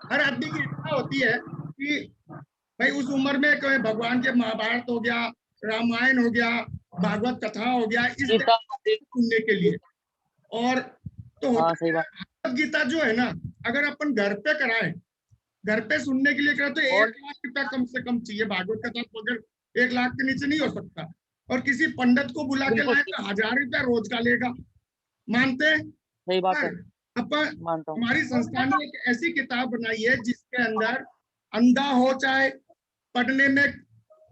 हर आदमी की इच्छा होती है कि भाई उस उम्र में कोई भगवान के महाभारत हो गया, रामायण हो गया, भागवत कथा हो गया, इस गीता। सुनने के लिए। और तो हाँ होता सही बात। है भगवत गीता जो है ना, अगर अपन घर पे कराएं, घर पे सुनने के लिए करें तो और 1 लाख रुपया कम से कम चाहिए। भागवत कथा तो अगर 1 लाख के नीचे नहीं हो सकता। और किसी पंडित को बुला के बिल्कुल लाए सही, तो 1000 रुपया रोज का लेगा। मानते हैं? सही बात पर है, अपन, मानता हूँ। हमारी संस्था ने एक ऐसी किताब बनाई है जिसके अंदर अंधा हो चाहे पढ़ने में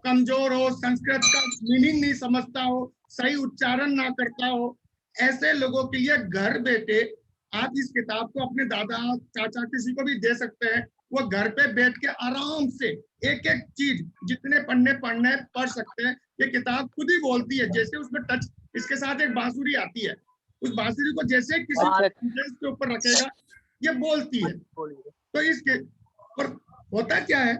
कमजोर हो, संस्कृत का मीनिंग नहीं समझता हो, सही उच्चारण ना करता हो, ऐसे लोगों के लिए घर बैठे आप इस किताब को अपने दादा चाचा किसी को भी दे सकते हैं। वो घर पे बैठ के आराम से एक एक चीज जितने पढ़ने पढ़ने पढ़ सकते हैं। ये किताब खुद ही बोलती है, जैसे उसमें टच, इसके साथ एक बांसुरी आती है, उस बांसुरी को जैसे किसी हाँ के ऊपर रखेगा ये बोलती है। बोलिए। तो इसके पर होता क्या है,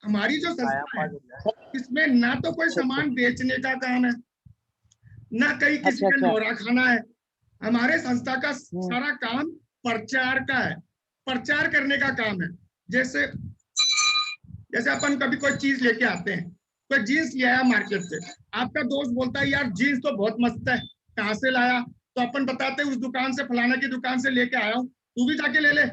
हमारी जो संस्था है इसमें ना तो कोई सामान बेचने का काम है, ना कहीं किसी अच्छा का अच्छा। नौरा खाना है। हमारे संस्था का हम्म। सारा काम प्रचार का है, प्रचार करने का काम है। जैसे जैसे अपन कभी कोई चीज लेके आते हैं, कोई जीन्स ले आया मार्केट से, आपका दोस्त बोलता है यार जीन्स तो बहुत मस्त है, कहाँ से लाया? तो अपन बताते हैं उस दुकान से, फलाना की दुकान से लेके आया हूँ, तू भी जाके ले ले,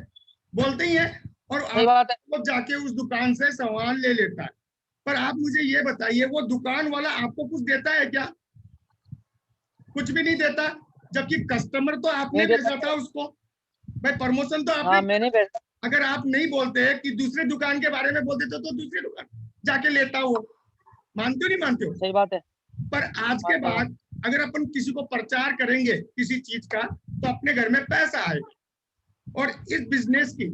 बोलते ही है। और सही आप बात है। वो जाके उस दुकान से सामान ले लेता है। पर आप मुझे ये बताइए, वो दुकान वाला आपको कुछ देता है क्या? कुछ भी नहीं देता। जबकि कस्टमर तो आपने नहीं देता। भेजा था उसको, भाई प्रमोशन तो आपने। हाँ मैंने भेजा। अगर आप नहीं बोलते कि दूसरी दुकान के बारे में बोल देते तो दूसरी दुकान जाके लेता हो। मानते हो नहीं मानते हो? सही बात है, पर आज के मानता हूँ। बाद अगर अपन किसी को प्रचार करेंगे किसी चीज का तो अपने घर में पैसा आएगा। और इस बिजनेस की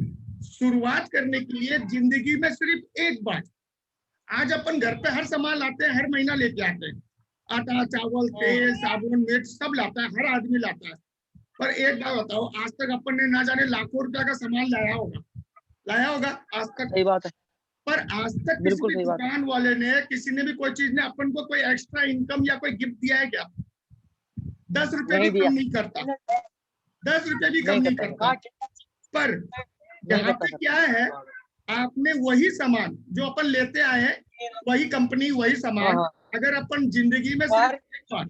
शुरुआत करने के लिए जिंदगी में सिर्फ एक बार, आज अपन घर पे हर सामान लाते हैं, हर महीना लेके आते हैं, आटा चावल तेल साबुन मिर्च सब लाता है, हर आदमी लाता है। पर एक बात बताओ, आज तक अपन ने ना जाने लाखों रुपया का सामान लाया होगा आज तक? सही बात है, पर आज तक किसी बिल्कुल भी सही बात है। दुकान वाले ने, किसी ने भी कोई चीज ने अपन को कोई एक्स्ट्रा इनकम या कोई गिफ्ट दिया है क्या? 10 रुपए भी नहीं दिया। कम नहीं करता, 10 रुपए भी कम नहीं नहीं करता करता। सर। पर नहीं यहाँ करता पे सर। क्या है, आपने वही सामान जो अपन लेते आए हैं, वही कंपनी वही हाँ सामान, हाँ। अगर अपन जिंदगी में सिर्फ यार एक बार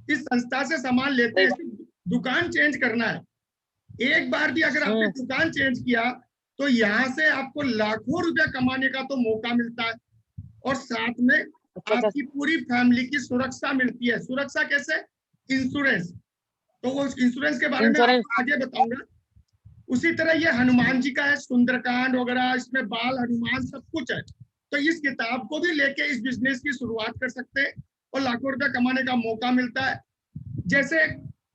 इस संस्था से सामान लेते सही हैं, बात। सिर्फ दुकान चेंज करना है, एक बार भी अगर आपने हम्म। दुकान चेंज किया तो यहाँ से आपको लाखों रुपया कमाने का तो मौका मिलता है। और साथ में अच्छा अच्छा। आपकी पूरी फैमिली की सुरक्षा मिलती है। सुरक्षा कैसे? इंश्योरेंस। तो वो इंश्योरेंस के बारे में इंश्योरेंस। आपको आगे बताऊंगा। उसी तरह ये हनुमान जी का है, सुंदरकांड वगैरह, इसमें बाल हनुमान सब कुछ है। तो इस किताब को भी लेके इस बिजनेस की शुरुआत कर सकते हैं और लाखों रुपया कमाने का मौका मिलता है। जैसे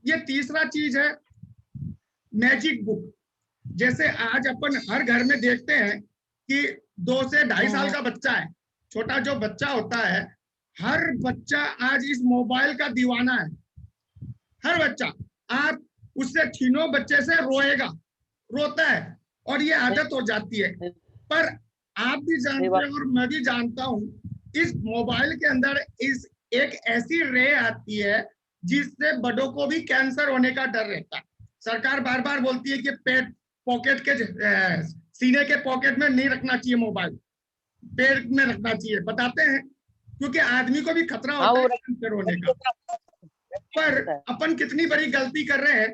ये तीसरा चीज है, मैजिक बुक। जैसे आज अपन हर घर में देखते हैं कि 2 से 2.5 साल का बच्चा है, छोटा जो बच्चा होता है, हर बच्चा आज इस मोबाइल का दीवाना है। हर बच्चा, आप उससे छीनो बच्चे से रोएगा, रोता है, और ये आदत हो जाती है। पर आप भी सही जानते बात। हैं और मैं भी जानता हूं, इस मोबाइल के अंदर इस एक ऐसी रे आती है जिससे बड़ों को भी कैंसर होने का डर रहता है। सरकार बार बार बोलती है कि पेट पॉकेट के सीने के पॉकेट में नहीं रखना चाहिए मोबाइल, पेट में रखना चाहिए, बताते हैं, क्योंकि आदमी को भी खतरा हाँ होता है वो कैंसर होने का। पर रहता है। अपन कितनी बड़ी गलती कर रहे हैं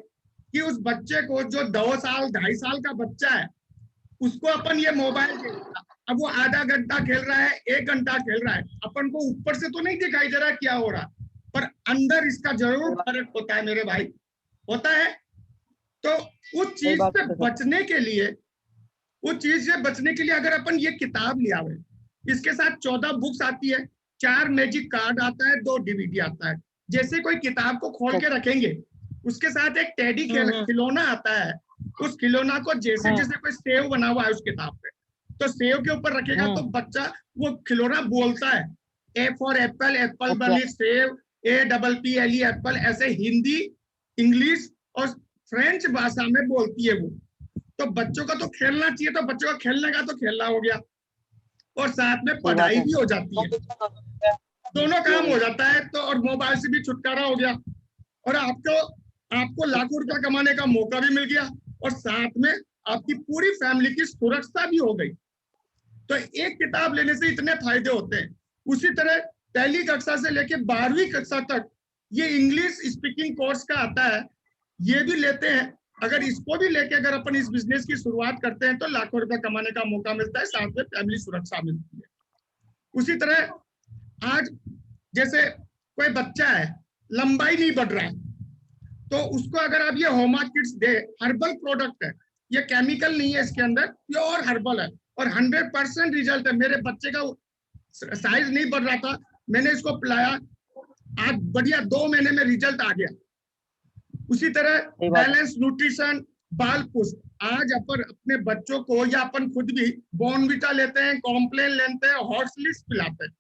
कि उस बच्चे को, जो 2 साल 2.5 साल का बच्चा है, उसको अपन ये मोबाइल दे दिया। अब वो आधा घंटा खेल रहा है, 1 घंटा खेल रहा है, अपन को ऊपर से तो नहीं दिखाई दे रहा क्या हो रहा, पर अंदर इसका जरूर सही बात। फर्क होता है मेरे भाई, होता है। तो उस सही चीज बात से है सर। बचने के लिए, उस चीज से बचने के लिए अगर अपन ये किताब ले आवे, इसके साथ 14 बुक्स आती है, 4 मैजिक कार्ड आता है, 2 डीवीडी आता है। जैसे कोई किताब को खोल के रखेंगे, उसके साथ एक टेडी खिलौना आता है, उस खिलौना को जैसे जैसे कोई सेव बना हुआ है उस किताब पे, तो सेव के ऊपर रखेगा तो बच्चा वो खिलौना बोलता है, ए फॉर एप्पल, एप्पल अच्छा। बनी सेव, APPLE एप्पल, ऐसे हिंदी, इंग्लिश और फ्रेंच भाषा में बोलती है वो। तो बच्चों का तो खेलना चाहिए, तो बच्चों का खेलने का तो खेलना हो गया, और साथ में सही बात पढ़ाई है। भी हो जाती है, दोनों काम हो जाता है। तो और मोबाइल से भी छुटकारा हो गया, और आपको आपको लाखों रुपया कमाने का मौका भी मिल गया, और साथ में आपकी पूरी फैमिली की सुरक्षा भी हो गई। तो एक किताब लेने से इतने फायदे होते हैं। उसी तरह पहली कक्षा से लेके 12वीं कक्षा तक ये इंग्लिश स्पीकिंग कोर्स का आता है, ये भी लेते हैं। अगर इसको भी लेके अगर अपन इस बिजनेस की शुरुआत करते हैं तो लाखों रुपए कमाने का मौका मिलता है, साथ में फैमिली सुरक्षा मिलती है। उसी तरह आज जैसे कोई बच्चा है, लंबाई नहीं बढ़ रहा है, तो उसको अगर आप ये होमा किड्स दे, हर्बल प्रोडक्ट है, ये केमिकल नहीं है इसके अंदर, प्योर हर्बल है और 100% रिजल्ट है। मेरे बच्चे का साइज नहीं बढ़ रहा था, मैंने इसको पिलाया, आज बढ़िया 2 महीने में रिजल्ट आ गया। उसी तरह बैलेंस न्यूट्रिशन, बाल पुष्ट, आज अपन अपने बच्चों को या अपन खुद भी बॉर्नविटा लेते हैं, कॉम्प्लेन लेते हैं, हॉर्सलिक्स पिलाते हैं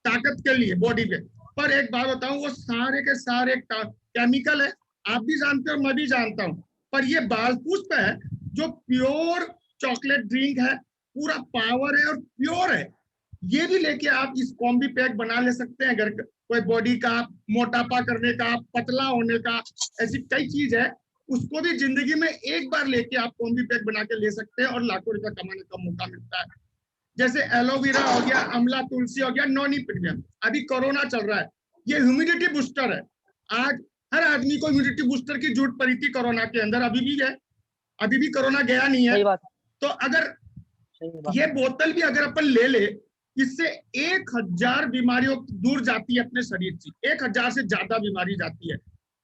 ताकत के लिए बॉडी पे। पर एक बात बताऊं, वो सारे के सारे केमिकल है, आप भी जानते हो मैं भी जानता हूं। पर ये बाल पुष्प है जो प्योर चॉकलेट ड्रिंक है, पूरा पावर है और प्योर है, ये भी लेके आप इस कॉम्बी पैक बना ले सकते हैं। अगर कोई बॉडी का मोटापा करने का, पतला होने का, ऐसी कई चीज है, उसको भी जिंदगी में एक बार लेके आप कॉम्बी पैक बना के ले सकते हैं और लाखों रुपया कमाने का मौका मिलता है। जैसे एलोवेरा हो गया, अमला तुलसी हो गया, नॉनी प्रीमियम, अभी कोरोना चल रहा है, ये ह्यूमिडिटी बूस्टर है। आज हर आदमी को ह्यूमिडिटी बूस्टर की जरूरत पड़ी थी कोरोना के अंदर, अभी भी है, अभी भी कोरोना गया नहीं है। तो अगर ये बोतल भी अगर अपन ले ले, इससे 1000 बीमारियों दूर जाती है अपने शरीर से, 1000 से ज्यादा बीमारी जाती है।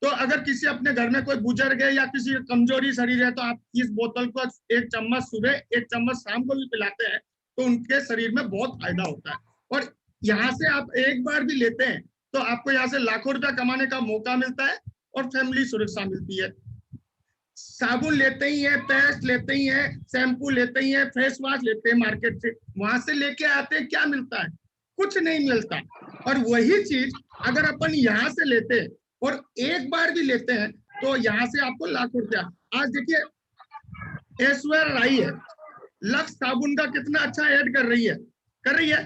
तो अगर किसी अपने घर में कोई बुजुर्ग है या किसी कमजोरी शरीर है, तो आप इस बोतल को 1 चम्मच सुबह 1 चम्मच शाम को भी पिलाते हैं तो उनके शरीर में बहुत फायदा होता है। और यहाँ से आप एक बार भी लेते हैं तो आपको यहाँ से लाखों रुपया कमाने का मौका मिलता है और फैमिली सुरक्षा मिलती है। साबुन लेते ही है, पेस्ट लेते ही है, शैम्पू लेते ही है, फेस वॉश लेते हैं मार्केट से, वहां से लेके आते हैं, क्या मिलता है? कुछ नहीं मिलता। और वही चीज अगर अपन यहाँ से लेते हैं और एक बार भी लेते हैं तो यहाँ से आपको लाखों रुपया। आज देखिए ऐश्वर्या राय है, लक्स साबुन का कितना अच्छा ऐड कर रही है।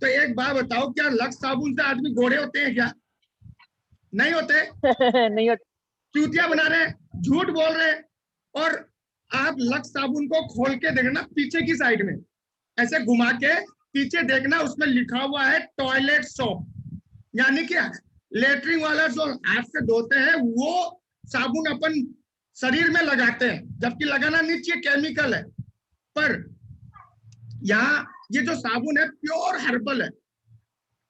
तो एक बात बताओ, क्या लक्स साबुन से आदमी गोरे होते हैं क्या? नहीं होते। नहीं होते, चूतिया बना रहे हैं, झूठ बोल रहे हैं। और आप लक्स साबुन को खोल के देखना, पीछे की साइड में ऐसे घुमा के पीछे देखना, उसमें लिखा हुआ है टॉयलेट सोप, यानी कि लेटरिन वाला जो हाथ से धोते हैं वो साबुन अपन शरीर में लगाते हैं, जबकि लगाना नहीं चाहिए, केमिकल है। पर यहाँ ये जो साबुन है प्योर हर्बल है,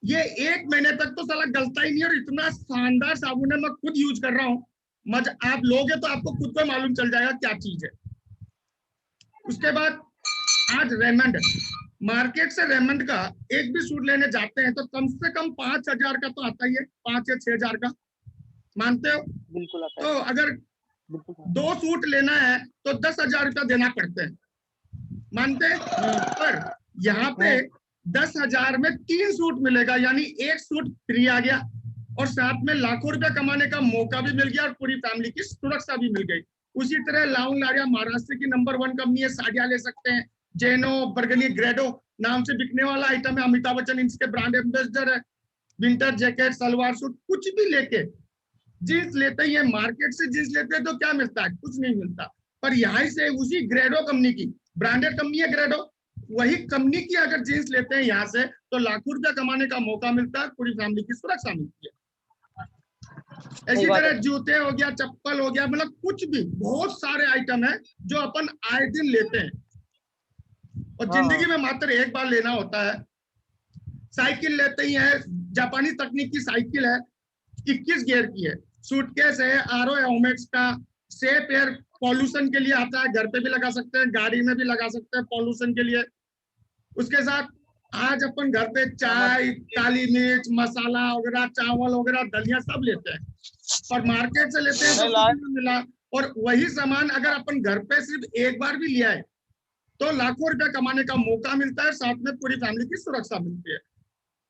ये 1 महीने तक तो साला गलता ही नहीं, और इतना शानदार साबुन है, मैं खुद यूज कर रहा हूँ। आप लोगे तो आपको खुद को मालूम चल जाएगा क्या चीज है। उसके बाद आज रेमंड, मार्केट से रेमंड का एक भी सूट लेने जाते हैं तो कम से कम 5000 का तो आता ही है, 5 या 6000 का, मानते हो? बिल्कुल आता तो अगर 2 सूट लेना है तो 10,000 रुपया देना पड़ते हैं, मानते हैं? पर यहाँ पे 10,000 में 3 सूट मिलेगा, यानी 1 सूट फ्री आ गया और साथ में लाखों रुपया कमाने का मौका भी मिल गया और पूरी फैमिली की सुरक्षा भी मिल गई। उसी तरह लाउंग लारिया महाराष्ट्र की नंबर 1 कंपनी है, साड़ियां ले सकते हैं, जेनो, बर्गनी, ग्रेडो नाम से बिकने वाला आइटम है, अमिताभ बच्चन इनके ब्रांड एम्बेसडर है। विंटर जैकेट, सलवार सूट, कुछ भी लेके, जींस लेते ही है, मार्केट से जींस लेते हैं तो क्या मिलता है? कुछ नहीं मिलता। पर यहाँ से उसी ग्रेडो कंपनी की, ब्रांडेड कंपनी है ग्रेडो, वही कंपनी की अगर जींस लेते हैं यहाँ से तो लाखों रुपया कमाने का मौका मिलता है, पूरी फैमिली की सुरक्षा मिलती है। इसी तरह जूते हो गया, चप्पल हो गया, मतलब कुछ भी, बहुत सारे आइटम है जो अपन आए दिन लेते हैं और जिंदगी में मात्र एक बार लेना होता है। साइकिल लेते ही है, जापानी तकनीक की साइकिल है, 21 गियर की है, सूटकेस है, आरओ ओमेक्स का, सेफ एयर पॉल्यूशन के लिए आता है, घर पे भी लगा सकते हैं, गाड़ी में भी लगा सकते हैं पॉल्यूशन के लिए। उसके साथ आज अपन घर पे चाय, काली मिर्च, मसाला वगैरह, चावल वगैरह, दलिया सब लेते हैं, और मार्केट से लेते हैं तो कुछ नहीं मिला। और वही सामान अगर अपन घर पे सिर्फ एक बार भी लिया है तो लाखों रुपया कमाने का मौका मिलता है, साथ में पूरी फैमिली की सुरक्षा मिलती है।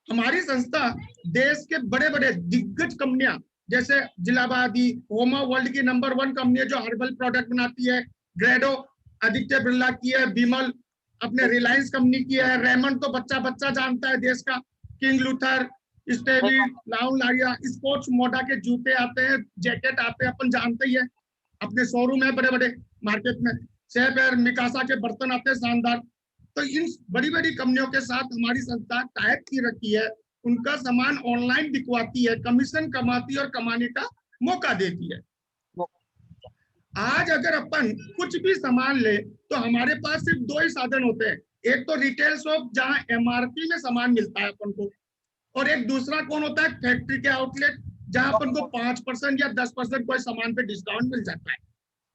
हमारी संस्था देश के बड़े बड़े दिग्गज कंपनियां जैसे जिलाबादी, होमा वर्ल्ड की नंबर 1 कंपनी है जो हर्बल प्रोडक्ट बनाती है, ग्रेडो आदित्य बिरला की है, बिमल अपने रिलायंस कंपनी की है, रेमंड तो बच्चा बच्चा जानता है देश का, किंग लूथर, स्टेवी, लाउंग लारिया, स्पोर्ट्स मोडा के जूते आते हैं, जैकेट आते हैं, अपन जानते ही है, अपने शोरूम है बड़े बड़े मार्केट में। शेफ है, मिकासा के बर्तन आते हैं शानदार। तो इन बड़ी बड़ी कंपनियों के साथ हमारी संस्था टाइप की रखी है, उनका सामान ऑनलाइन बिकवाती है, कमीशन कमाती है और कमाने का मौका देती है। आज अगर अपन कुछ भी सामान ले तो हमारे पास सिर्फ दो ही साधन होते हैं, एक तो रिटेल शॉप जहां एमआरपी में सामान मिलता है अपन को, और एक दूसरा कौन होता है, फैक्ट्री के आउटलेट जहां अपन को 5% या 10% कोई सामान पे डिस्काउंट मिल जाता है।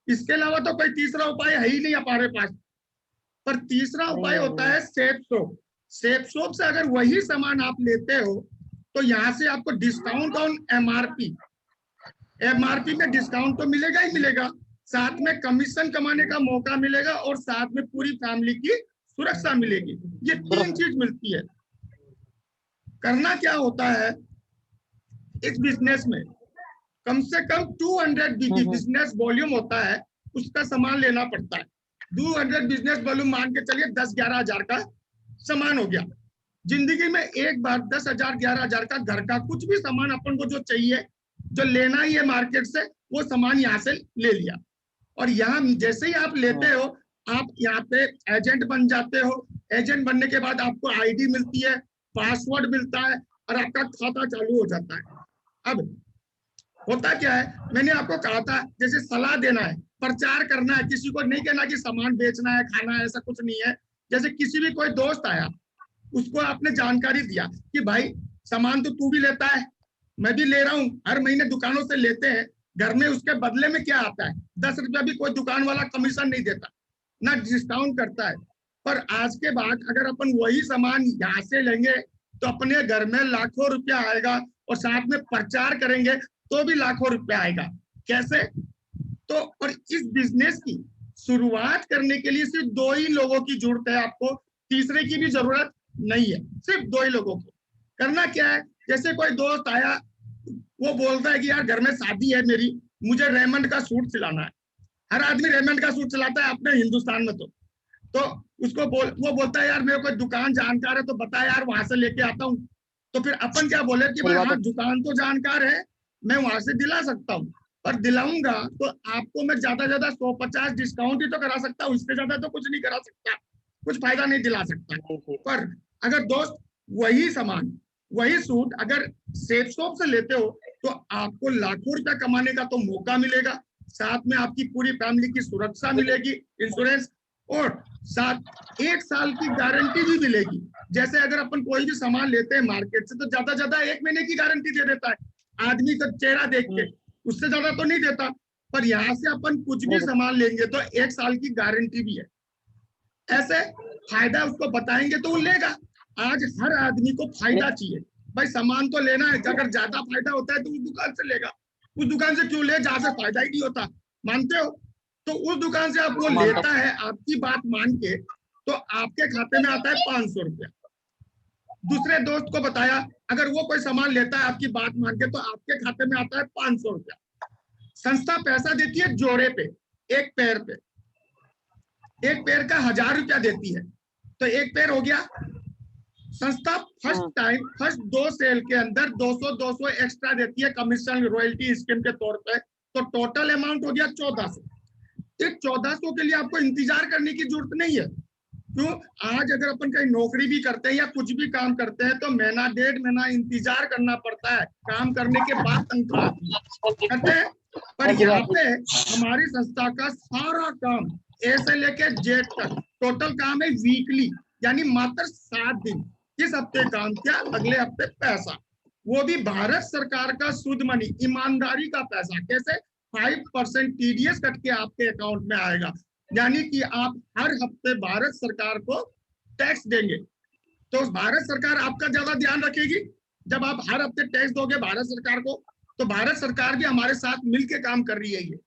इसके अलावा तो कोई तीसरा उपाय है ही नहीं हमारे पास। पर तीसरा उपाय होता है सेफ शॉप। सेफ शॉप से अगर वही सामान आप लेते हो तो यहाँ से आपको डिस्काउंट ऑन एमआरपी, एमआरपी में डिस्काउंट तो मिलेगा ही मिलेगा, साथ में कमीशन कमाने का मौका मिलेगा और साथ में पूरी फैमिली की सुरक्षा मिलेगी। ये तीन चीज मिलती है। करना क्या होता है इस बिजनेस में, कम से कम 200 बीबी बिजनेस वॉल्यूम होता है, उसका सामान लेना पड़ता है। 200 बिजनेस वॉल्यूम मान के चलिए 10-11 हजार का सामान हो गया। जिंदगी में एक बार 10,000-11,000 का घर का कुछ भी सामान अपन को जो चाहिए, जो लेना ही है मार्केट से, वो सामान यहाँ से ले लिया। और यहाँ जैसे ही आप लेते हो आप यहाँ पे एजेंट बन जाते हो। एजेंट बनने के बाद आपको आईडी मिलती है, पासवर्ड मिलता है और आपका खाता चालू हो जाता है। अब होता क्या है, मैंने आपको कहा था जैसे सलाह देना है, प्रचार करना है, किसी को नहीं कहना कि सामान बेचना है, खाना है, ऐसा कुछ नहीं है। जैसे किसी भी कोई दोस्त आया, उसको आपने जानकारी दिया कि भाई सामान तो तू भी लेता है, मैं भी ले रहा हूँ, हर महीने दुकानों से लेते हैं, घर में उसके बदले में क्या आता है, 10 रुपया भी कोई दुकान वाला कमीशन नहीं देता, ना डिस्काउंट करता है। पर आज के बाद अगर अपन वही सामान यहाँ से लेंगे तो अपने घर में लाखों रुपया आएगा और साथ में प्रचार करेंगे तो भी लाखों रुपया आएगा। कैसे? तो और इस बिजनेस की शुरुआत करने के लिए सिर्फ 2 ही लोगों की जरूरत है, आपको तीसरे की भी जरूरत नहीं है, सिर्फ 2 ही लोगों को। करना क्या है, जैसे कोई दोस्त आया, वो बोलता है कि यार घर में शादी है मेरी, मुझे रेमंड का सूट सिलाना है। हर आदमी रेमंड का सूट सिलाता है अपने हिंदुस्तान में। तो उसको वो बोलता है यार मेरे को दुकान जानकार है तो बता यार, वहां से लेके आता हूँ। तो फिर अपन क्या बोले कि भाई हाँ दुकान तो जानकार है, मैं वहां से दिला सकता हूँ, पर दिलाऊंगा तो आपको मैं ज्यादा 150 डिस्काउंट ही तो करा सकता हूँ, इससे ज्यादा तो कुछ नहीं करा सकता, कुछ फायदा नहीं दिला सकता। पर अगर दोस्त वही सामान, वही सूट अगर सेफ शॉप से लेते हो तो आपको लाखों रुपया कमाने का तो मौका मिलेगा, साथ में आपकी पूरी फैमिली की सुरक्षा मिलेगी, इंश्योरेंस, और साथ 1 साल की गारंटी भी मिलेगी। जैसे अगर अपन कोई भी सामान लेते हैं मार्केट से तो ज्यादा 1 महीने की गारंटी दे देता है आदमी का चेहरा देख के, उससे ज्यादा तो नहीं देता। पर यहाँ से अपन कुछ भी सामान लेंगे तो 1 साल की गारंटी भी है। ऐसे फायदा उसको बताएंगे तो वो लेगा। आज हर आदमी को फायदा चाहिए, भाई सामान तो लेना है, अगर ज्यादा फायदा होता है तो उस दुकान से लेगा। उस दुकान से क्यों ले जहां से फायदा ही नहीं होता, मानते हो? तो उस दुकान से आप वो लेता है आपकी बात मान के, तो आपके खाते में आता है 500 रुपया। दूसरे दोस्त को बताया, अगर वो कोई सामान लेता है आपकी बात मान के तो आपके खाते में आता है 500 रुपया। संस्था पैसा देती है जोड़े पे, एक पैर पे, एक पैर का 1000 रुपया देती है, तो एक पैर हो गया। संस्था फर्स्ट 2 सेल के अंदर 200 एक्स्ट्रा देती है कमीशन रॉयल्टी स्कीम के तौर पे, तो टोटल अमाउंट हो गया 1400। इस 1400 के लिए आपको इंतजार करने की जरूरत नहीं है। क्यों? आज अगर अपन कहीं नौकरी भी करते हैं या कुछ भी काम करते हैं तो महीना 1.5 महीना इंतजार करना पड़ता है, काम करने के बाद तनख्वाह करते हैं। पर यहाँ पे हमारी संस्था का सारा काम ए से लेके जेड तक टोटल काम है वीकली, यानी मात्र 7 दिन। इस हफ्ते काम किया, अगले हफ्ते पैसा, वो भी भारत सरकार का शुद्ध मनी, ईमानदारी का पैसा। कैसे? 5% टीडीएस कट के आपके अकाउंट में आएगा, यानी कि आप हर हफ्ते भारत सरकार को टैक्स देंगे। तो भारत सरकार आपका ज्यादा ध्यान रखेगी। जब आप हर हफ्ते टैक्स दोगे भारत सरकार को, तो भारत सरकार भी हमारे साथ मिलकर काम कर रही है ये।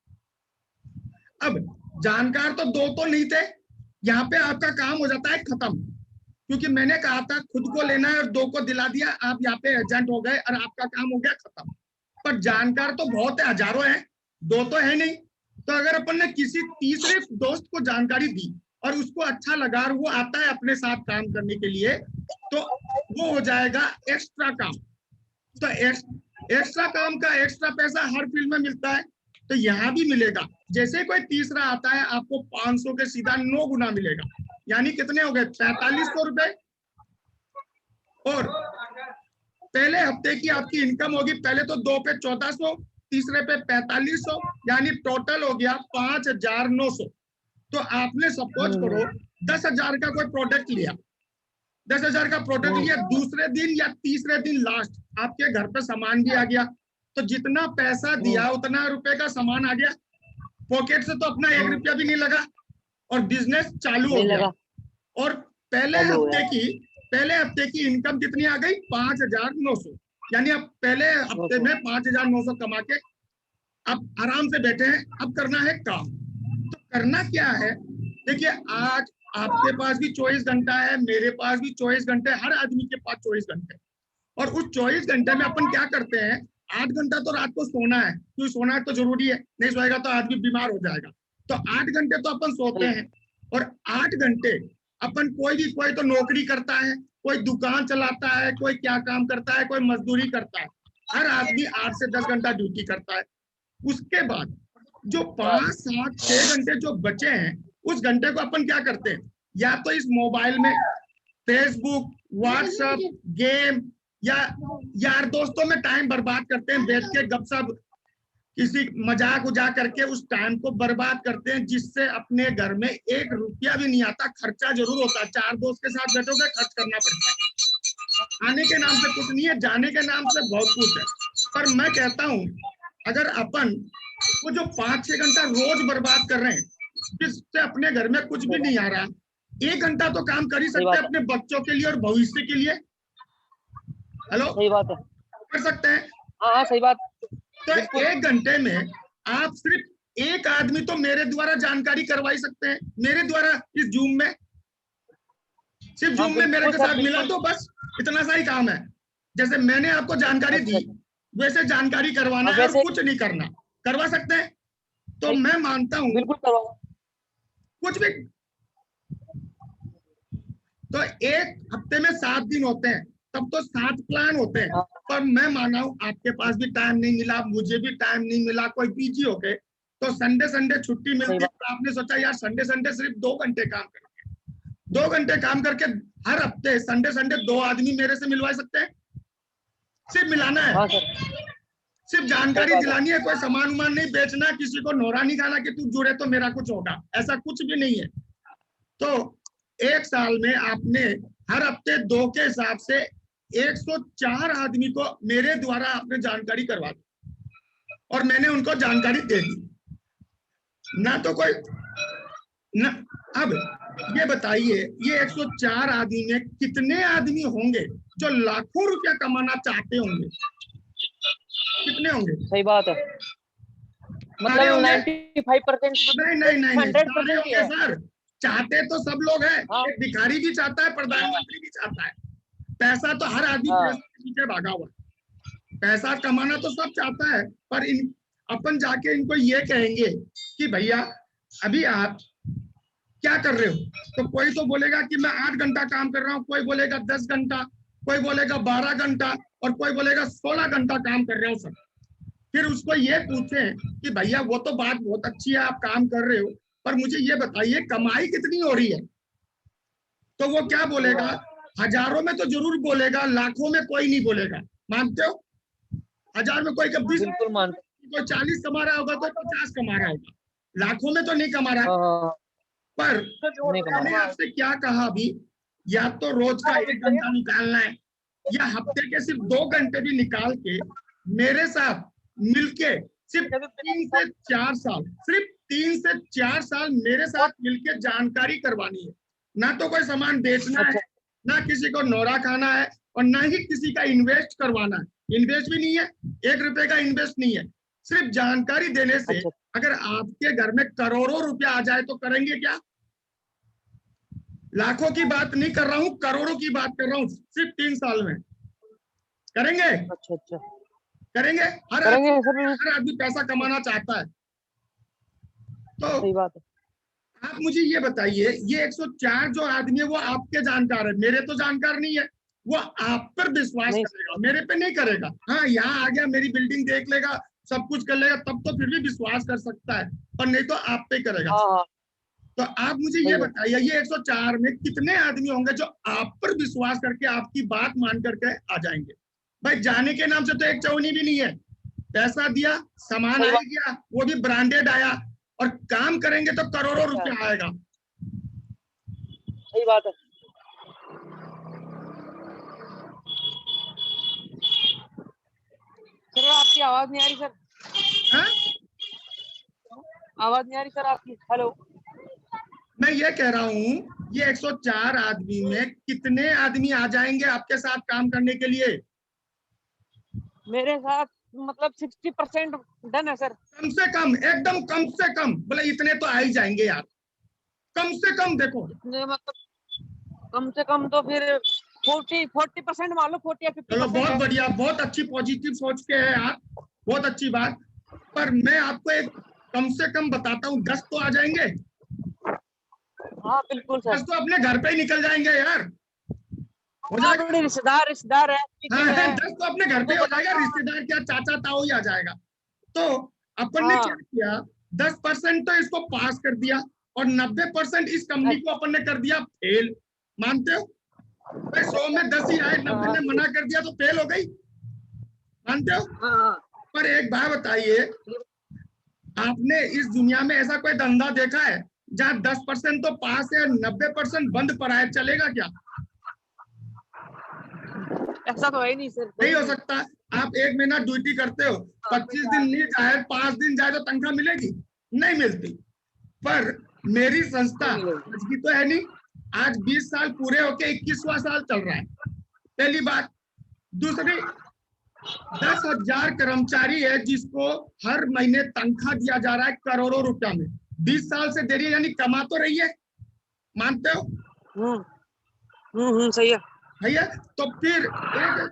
अब जानकार तो 2 तो नहीं थे, यहाँ पे आपका काम हो जाता है खत्म, क्योंकि मैंने कहा था खुद को लेना है और 2 को दिला दिया, आप यहाँ पे एजेंट हो गए और आपका काम हो गया खत्म। पर जानकार तो बहुत है, हजारों हैं, 2 तो है नहीं। तो अगर अपन ने किसी तीसरे दोस्त को जानकारी दी और उसको अच्छा लगा और वो आता है अपने साथ काम करने के लिए, तो वो हो जाएगा एक्स्ट्रा काम। तो एक्स्ट्रा काम का एक्स्ट्रा पैसा हर फील्ड में मिलता है। तो यहाँ भी मिलेगा। जैसे कोई तीसरा आता है आपको 500 के सीधा 9 गुना मिलेगा, यानी कितने हो गए 4500 रुपए। और पहले हफ्ते की आपकी इनकम होगी, पहले तो 2 पे 1400, तीसरे पे 4500, यानी टोटल हो गया 5900। तो आपने सपोज करो 10,000 का कोई प्रोडक्ट लिया, 10,000 का प्रोडक्ट लिया, दूसरे दिन या तीसरे दिन लास्ट आपके घर पे सामान भी आ गया, तो जितना पैसा दिया उतना रुपए का सामान आ गया, पॉकेट से तो अपना 1 रुपया भी नहीं लगा और बिजनेस चालू हो गया। और पहले हफ्ते की इनकम कितनी आ गई 5,900, यानी अब पहले हफ्ते में 5,900 कमा के अब आराम से बैठे हैं। अब करना है काम। तो करना क्या है, देखिए आज आपके पास भी 24 घंटा है, मेरे पास भी 24 घंटे, हर आदमी के पास 24 घंटे। और उस 24 घंटे में अपन क्या करते हैं, 8 घंटा तो रात को सोना है, क्योंकि सोना तो जरूरी है, नहीं सोएगा तो आदमी बीमार हो जाएगा। तो 8 घंटे तो अपन सोते हैं, और 8 घंटे अपन कोई तो नौकरी करता है, कोई दुकान चलाता है, कोई क्या काम करता है, कोई मजदूरी करता है। हर आदमी 8 से 10 घंटा ड्यूटी करता है। उसके बाद जो 5, 7, 6 घंटे जो बचे हैं, उस घंटे को अपन क्या करते हैं, या तो इस मोबाइल में फेसबुक, व्हाट्सएप, गेम या यार दोस्तों में टाइम बर्बाद करते हैं, बैठ के गपशप किसी मजाक उजाक करके उस टाइम को बर्बाद करते हैं, जिससे अपने घर में 1 रुपया भी नहीं आता। खर्चा जरूर होता है, 4 दोस्त के साथ बैठोगे खर्च करना पड़ता है। आने के नाम से कुछ नहीं है, जाने के नाम से बहुत कुछ है। पर मैं कहता हूँ अगर अपन वो जो 5-6 घंटा रोज बर्बाद कर रहे हैं, जिससे अपने घर में कुछ भी नहीं आ रहा, 1 घंटा तो काम कर ही सकते हैं अपने बच्चों के लिए और भविष्य के लिए। हेलो, सही बात है, कर सकते हैं। हाँ सही बात। तो 1 घंटे में आप सिर्फ एक आदमी तो मेरे द्वारा जानकारी करवाई सकते हैं, मेरे द्वारा इस जूम में, सिर्फ जूम में मेरे के साथ मिला तो बस इतना सा ही काम है। जैसे मैंने आपको जानकारी दी वैसे जानकारी करवाना है, और कुछ नहीं करना। करवा सकते हैं? तो मैं मानता हूँ बिल्कुल करवाओ। कुछ भी। तो 1 हफ्ते में 7 दिन होते हैं, तब तो 7 प्लान होते हैं। पर मैं माना हूँ आपके पास भी टाइम नहीं मिला, मुझे भी टाइम नहीं मिला, कोई बिजी हो गए, तो संडे छुट्टी मिलती है, तो आपने सोचा यार संडे सिर्फ 2 घंटे काम करेंगे। 2 घंटे काम करके हर हफ्ते संडे 2 आदमी मेरे से मिलवा सकते हैं। सिर्फ मिलाना है, सिर्फ जानकारी दिलानी है, कोई सामान उमान नहीं बेचना, किसी को नोरा नहीं खाना कि तू जुड़े तो मेरा कुछ होगा, ऐसा कुछ भी नहीं है। तो 1 साल में आपने हर हफ्ते 2 के हिसाब से 104 आदमी को मेरे द्वारा आपने जानकारी करवा दी, और मैंने उनको जानकारी दे दी ना। तो कोई ना, अब ये बताइए ये 104 आदमी में कितने आदमी होंगे जो लाखों रुपया कमाना चाहते होंगे? कितने होंगे? सही बात है, मतलब 95% नहीं होंगे सर। चाहते तो सब लोग हैं, एक भिखारी भी चाहता है, प्रधानमंत्री भी चाहता है। पैसा तो हर आदमी पैसे के पीछे भागा हुआ है, पैसा कमाना तो सब चाहता है। पर अपन जाके इनको ये कहेंगे कि भैया अभी आप क्या कर रहे हो, तो कोई तो बोलेगा कि मैं 8 घंटा काम कर रहा हूँ, कोई बोलेगा 10 घंटा, कोई बोलेगा 12 घंटा, और कोई बोलेगा 16 घंटा काम कर रहे हो सर। फिर उसको ये पूछे कि भैया वो तो बात बहुत अच्छी है, आप काम कर रहे हो, पर मुझे ये बताइए कमाई कितनी हो रही है? तो वो क्या बोलेगा, हजारों में तो जरूर बोलेगा, लाखों में कोई नहीं बोलेगा। मानते हो? 1000 में कोई 20, कोई 40 कमा रहा होगा, कोई 50 कमा रहा होगा, लाखों में तो नहीं कमा रहा। पर मैंने आपसे क्या कहा अभी, या तो रोज का 1 घंटा निकालना है, या हफ्ते के सिर्फ 2 घंटे भी निकाल के मेरे साथ मिलके सिर्फ 3 से 4 साल, सिर्फ 3 से 4 साल मेरे साथ मिलके जानकारी करवानी है। ना तो कोई सामान बेचना है, ना किसी को नोरा खाना है, और ना ही किसी का इन्वेस्ट करवाना है। इन्वेस्ट भी नहीं है, 1 रुपए का इन्वेस्ट नहीं है। सिर्फ जानकारी देने से अगर आपके घर में करोड़ों रुपया आ जाए तो करेंगे क्या? लाखों की बात नहीं कर रहा हूँ, करोड़ों की बात कर रहा हूँ। सिर्फ 3 साल में करेंगे। करेंगे। हर आदमी पैसा कमाना चाहता है। तो सही बात है। आप मुझे ये बताइए, ये 104 जो आदमी है वो आपके जानकार है, मेरे तो जानकार नहीं है। वो आप पर विश्वास करेगा, मेरे पे नहीं करेगा। हाँ, यहाँ आ गया, मेरी बिल्डिंग देख लेगा, सब कुछ कर लेगा, तब तो फिर भी विश्वास कर सकता है, पर नहीं तो आप पे करेगा। हाँ तो आप मुझे ये बताइए, ये 104 में कितने आदमी होंगे जो आप पर विश्वास करके आपकी बात मान करके आ जाएंगे? भाई जाने के नाम से तो एक चौनी भी नहीं है। पैसा दिया, सामान सही आ बात गया, वो भी ब्रांडेड आया, और काम करेंगे तो करोड़ों रुपया आएगा। सही बात है। सर आपकी आवाज नहीं आ रही सर। हाँ? आवाज नहीं आ रही सर आपकी। हेलो। मैं ये कह रहा हूँ, ये 104 आदमी में कितने आदमी आ जाएंगे आपके साथ काम करने के लिए? मेरे साथ मतलब 60% डन है सर। कम से कम, एकदम कम से कम, बोले इतने तो आ ही जाएंगे यार, कम से कम। देखो इतने मतलब कम से कम तो फिर 40% मान लो, 40 या 50%। चलो बहुत है। बढ़िया, बहुत अच्छी पॉजिटिव सोच के है आप, बहुत अच्छी बात। पर मैं आपको एक कम से कम बताता हूँ, 10 तो आ जाएंगे। हाँ बिल्कुल सर। 10 तो अपने घर पे ही निकल जाएंगे यार, हो हाँ जाएगा। बड़े रिश्तेदार है, हाँ मीटिंग है। 10 तो अपने घर पे वो ही हो जाएगा, बताता। रिश्तेदार क्या, चाचा ताऊ ही आ जाएगा। तो अपन ने क्या हाँ किया, 10% तो इसको पास कर दिया, और 90% इस कंपनी को अपन ने कर दिया फेल। मानते हो? भाई 100 में 10 ही आए, 90 ने मना कर दिया तो फेल हो गई। मानते हो? हाँ। पर एक बात बताइए, आपने इस दुनिया में ऐसा कोई धंधा देखा है जहां 10% तो पास है, 90% बंद पड़ा है? चलेगा क्या? ऐसा तो है नहीं सर। नहीं हो सकता। आप 1 महीना ड्यूटी करते हो, 25 दिन नहीं जाए, 5 दिन जाए तो तनख्वाह मिलेगी? नहीं मिलती। पर मेरी संस्था आज की तो है नहीं, आज 20 साल पूरे होके 21वां साल चल रहा है, पहली बात। दूसरी, 10,000 कर्मचारी है जिसको हर महीने तनख्वाह दिया जा रहा है करोड़ों रुपया में, 20 साल से दे रही है, यानी कमा तो रही है। मानते हो? सही है भैया, तो फिर एक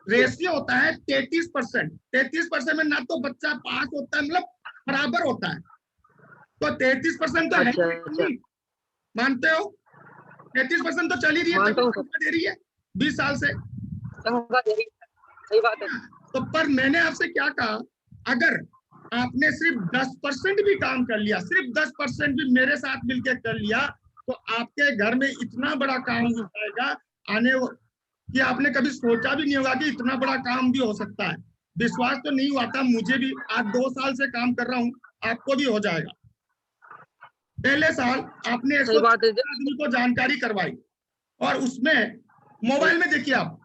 रेशियो होता है 33%। 33% में ना तो बच्चा पास होता है, मतलब बराबर होता है, तो 33% तो है अच्छा अच्छा। नहीं। मानते हो? 33% तो चल ही रही है, मानता तभी हूँ सर। तनख्वाह दे रही है 20 साल से। तनख्वाह दे रही है। सही बात है। तो पर मैंने आपसे क्या कहा, अगर आपने सिर्फ 10% भी काम कर लिया, सिर्फ 10% भी मेरे साथ मिलकर कर लिया, तो आपके घर में इतना बड़ा काम हो जाएगा आने, कि आपने कभी सोचा भी नहीं होगा कि इतना बड़ा काम भी हो सकता है। विश्वास तो नहीं हुआ था मुझे भी, आज 2 साल से काम कर रहा हूँ, आपको भी हो जाएगा। पहले साल आपने सही 100 बात है। आदमी को जानकारी करवाई, और उसमें मोबाइल में देखिए आप,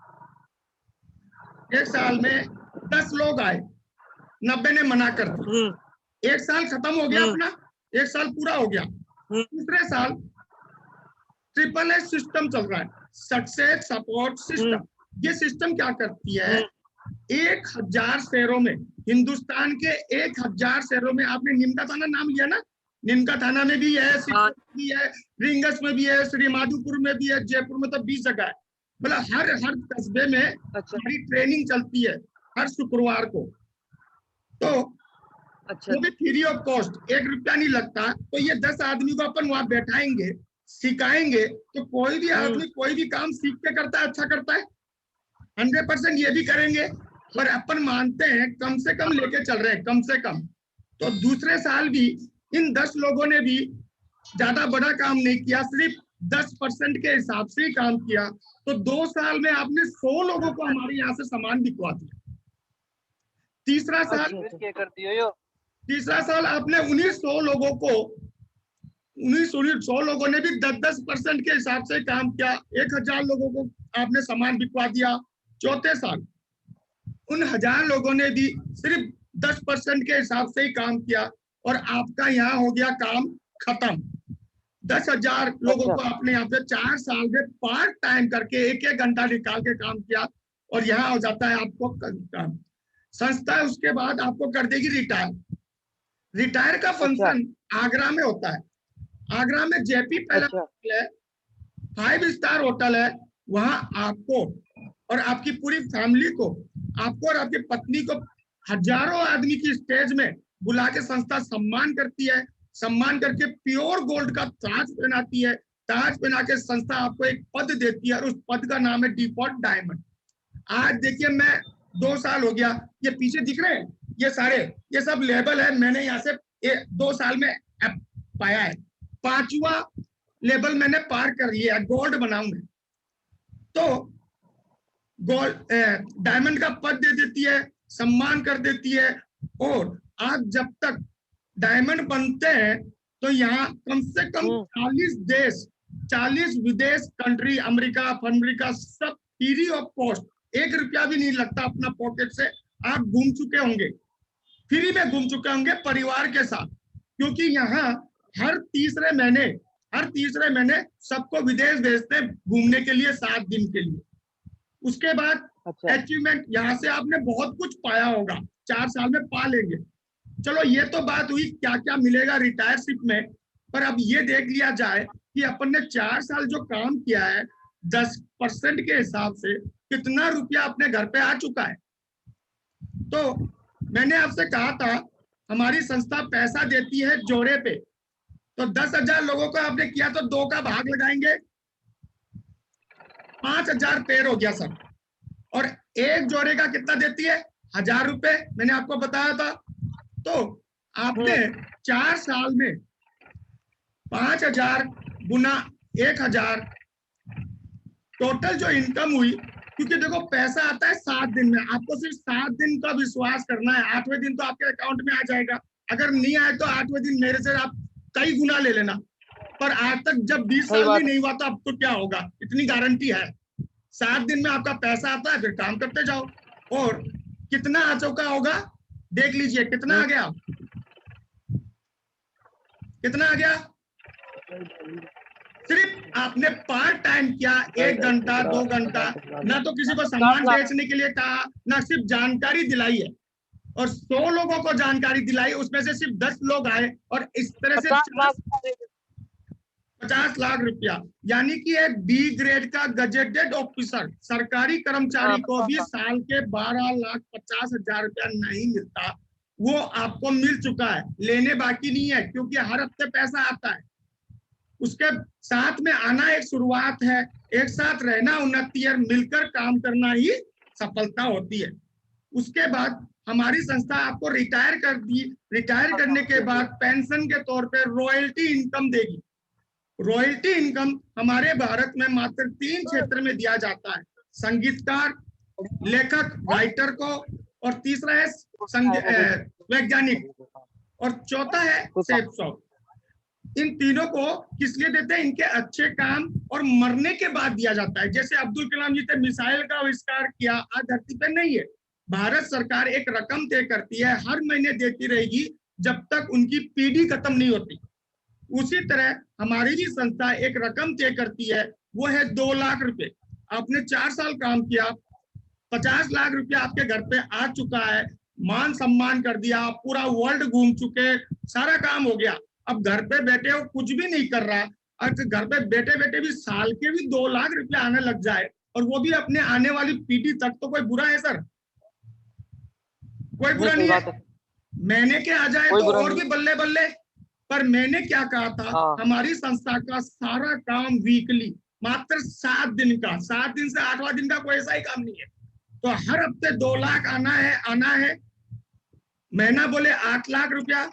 एक साल में 10 लोग आए, 90 ने मना कर दिया। एक साल खत्म हो गया अपना, एक साल पूरा हो गया। दूसरे साल SSS सिस्टम चल रहा है, सक्सेस सपोर्ट सिस्टम। ये सिस्टम क्या करती है, 1000 शहरों में, हिंदुस्तान के 1000 शहरों में, आपने निमका थाना नाम लिया ना, निमका थाना में भी है, सिद्धपुर में भी है, रिंगस में भी है, श्रीमाधोपुर में भी है, जयपुर में तो 20 जगह है। मतलब हर कस्बे में हमारी ट्रेनिंग चलती है हर शुक्रवार को। तो वो भी फ्री ऑफ कॉस्ट, 1 रुपया नहीं लगता। तो ये 10 आदमी को अपन वहां बैठाएंगे, सिखाएंगे, तो कोई भी आदमी कोई भी काम सीख के करता है, अच्छा करता है। 100% ये भी करेंगे, पर अपन मानते हैं कम से कम लेके चल रहे हैं, कम से कम। तो दूसरे साल भी इन 10 लोगों ने भी ज्यादा बड़ा काम नहीं किया, सिर्फ 10% के हिसाब से ही काम किया। तो 2 साल में आपने 100 लोगों को हमारे यहाँ से सामान बिकवा दिया। तीसरा साल आपने 1900 लोगों को, 1900 लोगों ने भी 10% के हिसाब से काम किया, 1000 लोगों को आपने सामान बिकवा दिया। चौथे साल उन 1000 लोगों ने भी सिर्फ 10% के हिसाब से ही काम किया, और आपका यहाँ हो गया काम खत्म। 10,000 लोगों को आपने यहाँ पे 4 साल में पार्ट टाइम करके 1-1 घंटा निकाल के काम किया, और यहाँ हो जाता है आपको काम। संस्था उसके बाद आपको कर देगी रिटायर। रिटायर का फंक्शन आगरा में होता है। आगरा में जेपी पैलेस है, 5 स्टार होटल है। वहां आपको और आपकी पूरी फैमिली को, आपको और आपकी पत्नी को, हजारों आदमी की स्टेज में बुला के संस्था सम्मान करती है। सम्मान करके प्योर गोल्ड का ताज पहनाती है। ताज पहना के संस्था आपको एक पद देती है, और उस पद का नाम है डिफॉल्ट डायमंड। आज देखिए, मैं 2 साल हो गया, ये पीछे दिख रहे हैं, ये सब लेवल है, मैंने यहाँ से 2 साल में पाया है। 5वां लेवल मैंने पार कर लिया, गोल्ड बनाऊं मैं। तो गोल्ड डायमंड का पद दे देती है, सम्मान कर देती है। और आज जब तक डायमंड बनते हैं तो यहाँ कम से कम 40 देश, 40 विदेश कंट्री, अमेरिका सब फ्री ऑफ कॉस्ट, 1 रुपया भी नहीं लगता अपना पॉकेट से। आप घूम चुके होंगे, फ्री में घूम चुके होंगे परिवार के साथ, क्योंकि यहाँ हर तीसरे महीने सबको विदेश भेजते हैं घूमने के लिए 7 दिन के लिए। उसके बाद अचीवमेंट, यहाँ से आपने बहुत कुछ पाया होगा, 4 साल में पा लेंगे। चलो ये तो बात हुई क्या क्या मिलेगा रिटायरशिप में, पर अब ये देख लिया जाए कि अपन ने 4 साल जो काम किया है 10% के हिसाब से कितना रुपया अपने घर पे आ चुका है। तो मैंने आपसे कहा था हमारी संस्था पैसा देती है जोड़े पे, तो 10,000 लोगों को आपने किया तो 2 का भाग लगाएंगे, 5,000 पेड़ हो गया सर। और एक जोड़े का कितना देती है? 1,000 रुपए, मैंने आपको बताया था। तो आपने 4 साल में 5,000 गुना 1,000 टोटल जो इनकम हुई, क्योंकि देखो पैसा आता है 7 दिन में, आपको सिर्फ 7 दिन का विश्वास करना है। 8वें दिन तो आपके अकाउंट में आ जाएगा, अगर नहीं आए तो 8वें दिन मेरे से आप कई गुना ले लेना। पर आज तक जब 20 साल में नहीं हुआ तो अब तो क्या होगा, इतनी गारंटी है। 7 दिन में आपका पैसा आता है, फिर काम करते जाओ। और कितना आ चुका होगा देख लीजिए, कितना आ गया, कितना आ गया। सिर्फ आपने पार्ट टाइम किया, 1 घंटा 2 घंटा, ना तो किसी को सामान बेचने के लिए कहा, ना सिर्फ जानकारी दिलाई है। और 100 लोगों को जानकारी दिलाई, उसमें से सिर्फ 10 लोग आए, और इस तरह से 50 लाख रुपया। यानी कि एक बी ग्रेड का गजेटेड ऑफिसर सरकारी कर्मचारी को भी साल के 12,50,000 रुपया नहीं मिलता, वो आपको मिल चुका है, लेने बाकी नहीं है, क्योंकि हर हफ्ते पैसा आता है। उसके साथ में आना एक शुरुआत है, एक साथ रहना उन्नति है, मिलकर काम करना ही सफलता होती है। उसके बाद हमारी संस्था आपको रिटायर कर दी, रिटायर करने के बाद पेंशन के तौर पे रॉयल्टी इनकम देगी। रॉयल्टी इनकम हमारे भारत में मात्र 3 क्षेत्र में दिया जाता है, संगीतकार, लेखक, राइटर को, और तीसरा है वैज्ञानिक, और चौथा है सेफ शॉप। इन तीनों को किस लिए देते हैं? इनके अच्छे काम और मरने के बाद दिया जाता है। जैसे अब्दुल कलाम जी ने मिसाइल का आविष्कार किया, आज धरती पे नहीं है, भारत सरकार एक रकम तय करती है, हर महीने देती रहेगी जब तक उनकी पीढ़ी खत्म नहीं होती। उसी तरह हमारी भी संस्था एक रकम तय करती है, वो है 2 लाख रुपए। आपने 4 साल काम किया, 50 लाख रुपया आपके घर पे आ चुका है, मान सम्मान कर दिया, पूरा वर्ल्ड घूम चुके, सारा काम हो गया। अब घर पे बैठे हो, कुछ भी नहीं कर रहा, अगर घर पे बैठे बैठे भी साल के भी 2 लाख रुपया आने लग जाए, और वो भी अपने आने वाली पीढ़ी तक, तो कोई बुरा है सर? कोई बुरा नहीं है। मैंने के आ जाए तो और भी बल्ले बल्ले। पर मैंने क्या कहा था, हमारी संस्था का सारा काम वीकली, मात्र 7 दिन का, 7 दिन से 8वां दिन का कोई ऐसा ही काम नहीं है। तो हर हफ्ते 2 लाख आना है। महीना बोले 8 लाख रुपया,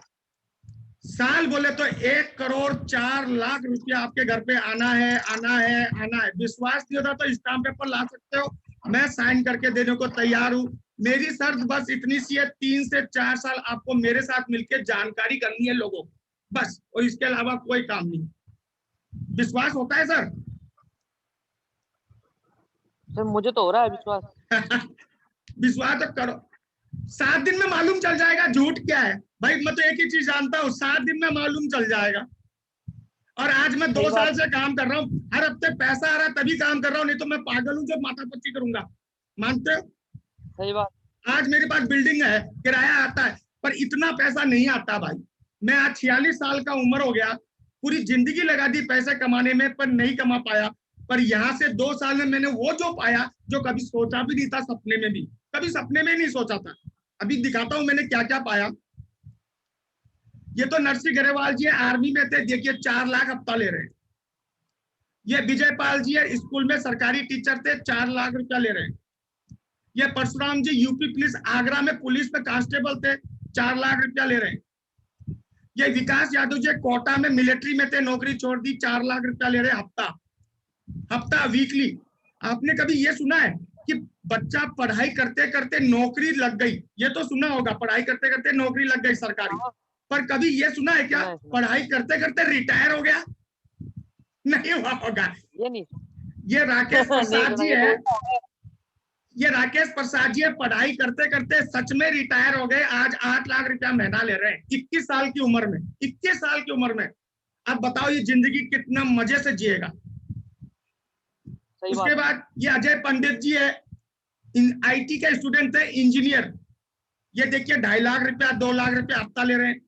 साल बोले तो 1,04,00,000 रुपया आपके घर पे आना है। विश्वास नहीं होता तो स्टाम्प पेपर ला सकते हो, मैं साइन करके देने को तैयार हूँ। मेरी शर्त बस इतनी सी है, 3 से 4 साल आपको मेरे साथ मिलकर जानकारी करनी है लोगों को, बस, और इसके अलावा कोई काम नहीं। विश्वास होता है सर? सर मुझे तो हो रहा है विश्वास। विश्वास तो करो, 7 दिन में मालूम चल जाएगा झूठ क्या है भाई। मैं तो एक ही चीज जानता हूँ, 7 दिन में मालूम चल जाएगा। और आज मैं 2 साल से काम कर रहा हूँ, हर हफ्ते पैसा आ रहा है तभी काम कर रहा हूँ, नहीं तो मैं पागल हूँ जो माथापच्ची करूंगा, मानते हो? सही बात। आज मेरे पास बिल्डिंग है, किराया आता है, पर इतना पैसा नहीं आता भाई। मैं आज 46 साल का उम्र हो गया, पूरी जिंदगी लगा दी पैसे कमाने में, पर नहीं कमा पाया। पर यहाँ से 2 साल में मैंने वो जो पाया, जो कभी सोचा भी नहीं था, सपने में भी, कभी सपने में नहीं सोचा था। अभी दिखाता हूं मैंने क्या क्या पाया। ये तो नरसिंह ग्रेवाल जी आर्मी में थे, देखिए 4 लाख हफ्ता ले रहे हैं। ये विजय पाल जी है, स्कूल में सरकारी टीचर थे, 4 लाख रुपया ले रहे हैं। ये परशुराम जी यूपी पुलिस, आगरा में पुलिस में कांस्टेबल थे, 4 लाख रुपया ले रहे हैं। ये विकास यादव जी कोटा में मिलिट्री में थे, नौकरी छोड़ दी, 4 लाख रुपया ले रहे हैं हफ्ता वीकली। आपने कभी ये सुना है कि बच्चा पढ़ाई करते करते नौकरी लग गई? ये तो सुना होगा, पढ़ाई करते करते नौकरी लग गई सरकारी, पर कभी ये सुना है क्या पढ़ाई करते करते रिटायर हो गया? नहीं हुआ होगा। ये राकेश प्रसाद जी है, ये राकेश प्रसाद जी पढ़ाई करते करते सच में रिटायर हो गए, आज 8 लाख रुपया महीना ले रहे हैं 21 साल की उम्र में। 21 साल की उम्र में अब बताओ ये जिंदगी कितना मजे से जिएगा। उसके बाद ये अजय पंडित जी है, आईटी के स्टूडेंट थे, इंजीनियर। ये देखिए 2.5 लाख रुपया 2 लाख रुपया हफ्ता ले रहे हैं।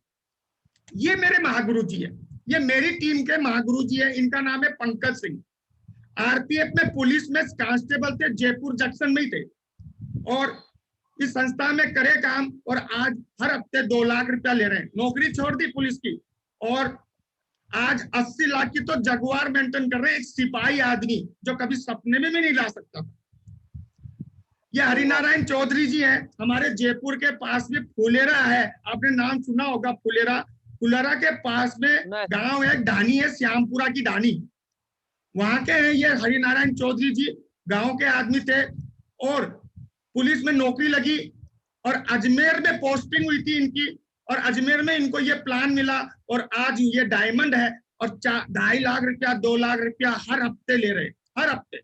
ये मेरे महागुरु जी है, ये मेरी टीम के महागुरु जी है, इनका नाम है पंकज सिंह। आरपीएफ में पुलिस में कांस्टेबल थे, जयपुर जंक्शन में ही थे, और इस संस्था में करे काम, और आज हर हफ्ते 2 लाख रुपया ले रहे हैं। नौकरी छोड़ दी पुलिस की और आज 80 लाख की तो जगुआर मेंटेन कर रहे हैं। एक सिपाही आदमी जो कभी सपने में भी नहीं ला सकता। ये हरिनारायण चौधरी जी हैं, हमारे जयपुर के पास में फुलेरा है, आपने नाम सुना होगा फुलेरा। फुलेरा के पास में गांव है, ढानी है, श्यामपुरा की ढानी, वहां के हैं ये हरिनारायण चौधरी जी। गांव के आदमी थे और पुलिस में नौकरी लगी और अजमेर में पोस्टिंग हुई थी इनकी, और अजमेर में इनको ये प्लान मिला और आज ये डायमंड है और 2.5 लाख रुपया 2 लाख रुपया हर हफ्ते ले रहे, हर हफ्ते।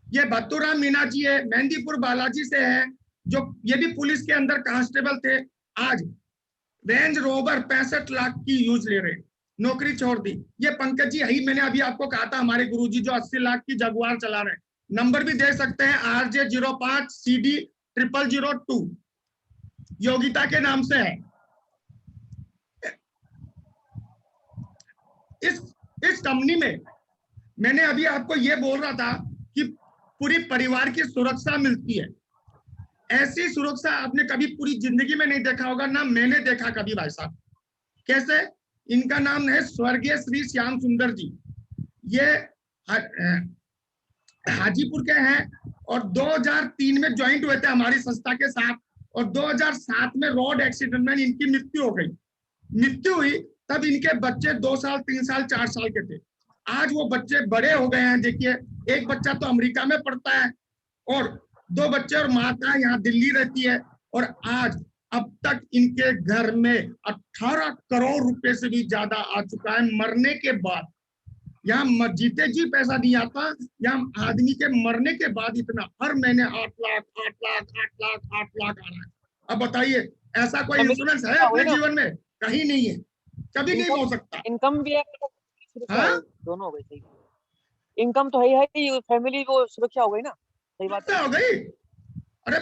ये भत्तूराम मीना जी है, मेहंदीपुर बालाजी से है, जो ये भी पुलिस के अंदर कांस्टेबल थे। आज रेंज रोवर 65 लाख की यूज ले रहे, नौकरी छोड़ दी। ये पंकज जी यही मैंने अभी आपको कहा था, हमारे गुरुजी जो 80 लाख की जगुआर चला रहे हैं। नंबर भी दे सकते हैं, RJ05 CD 0002 योगिता के नाम से है। इस कंपनी में मैंने अभी आपको ये बोल रहा था कि पूरी परिवार की सुरक्षा मिलती है। ऐसी सुरक्षा आपने कभी पूरी जिंदगी में नहीं देखा होगा, ना मैंने देखा कभी भाई साहब। कैसे? इनका नाम है स्वर्गीय श्री श्याम सुंदर जी। ये हाजीपुर के हैं और 2003 में ज्वाइंट हुए थे हमारी संस्था के साथ, और 2007 में रोड एक्सीडेंट में इनकी मृत्यु हो गई। मृत्यु हुई तब इनके बच्चे 2 साल 3 साल 4 साल के थे। आज वो बच्चे बड़े हो गए हैं। देखिए एक बच्चा तो अमेरिका में पढ़ता है और 2 बच्चे, और माता यहाँ दिल्ली रहती है। और आज अब तक इनके घर में 18 करोड़ रुपए से भी ज्यादा आ चुका है मरने के बाद। यहाँ जीते जी पैसा नहीं आता, यहाँ आदमी के मरने के बाद इतना हर महीने 8 लाख 8 लाख 8 लाख 8 लाख आ रहा है। अब बताइए ऐसा कोई इंश्योरेंस है अपने जीवन में? कहीं नहीं है, कभी नहीं हो सकता। इनकम भी है, दोनों हो गई। सही, इनकम तो है ही, फैमिली को सुरक्षा हो गई ना। सही बात हो गई। अरे